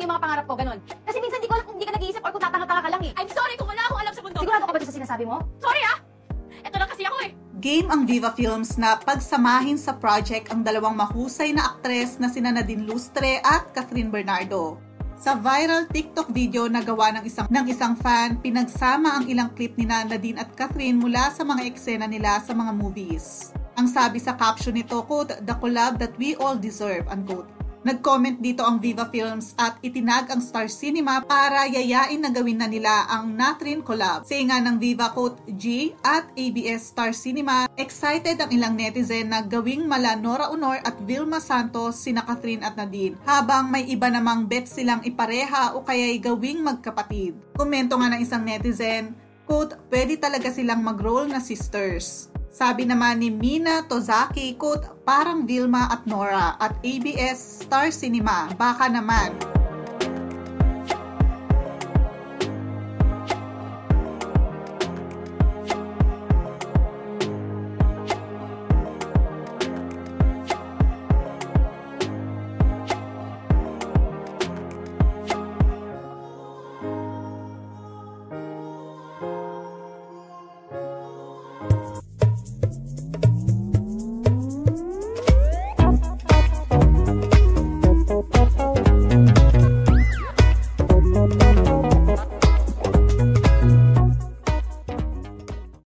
yung mga pangarap ko, ganun. Kasi minsan di ko alam kung hindi ka nag-iisip or kung tatanga-tanga ka lang eh. I'm sorry kung wala akong alam sa mundo. Sigurado ka ba sa sinasabi mo? Sorry ah! Ito lang kasi ako eh. Game ang Viva Films na pagsamahin sa project ang dalawang mahusay na aktres na sina Nadine Lustre at Catherine Bernardo. Sa viral TikTok video na gawa ng isang fan, pinagsama ang ilang clip ni Nadine at Catherine mula sa mga eksena nila sa mga movies. Ang sabi sa caption nito, quote, "The collab that we all deserve," unquote. Nag-comment dito ang Viva Films at itinag ang Star Cinema para yayain na gawin na nila ang Natrin collab. Say nga ng Viva, quote, "G at ABS Star Cinema, excited ang ilang netizen na gawing mala Nora Honor at Vilma Santos sina Catherine at Nadine, habang may iba namang bet silang ipareha o kaya'y gawing magkapatid." Komento nga ng isang netizen, quote, "Pwede talaga silang mag-role na sisters." Sabi naman ni Mina Tozaki, quote, "Parang Vilma at Nora at ABS Star Cinema, baka naman."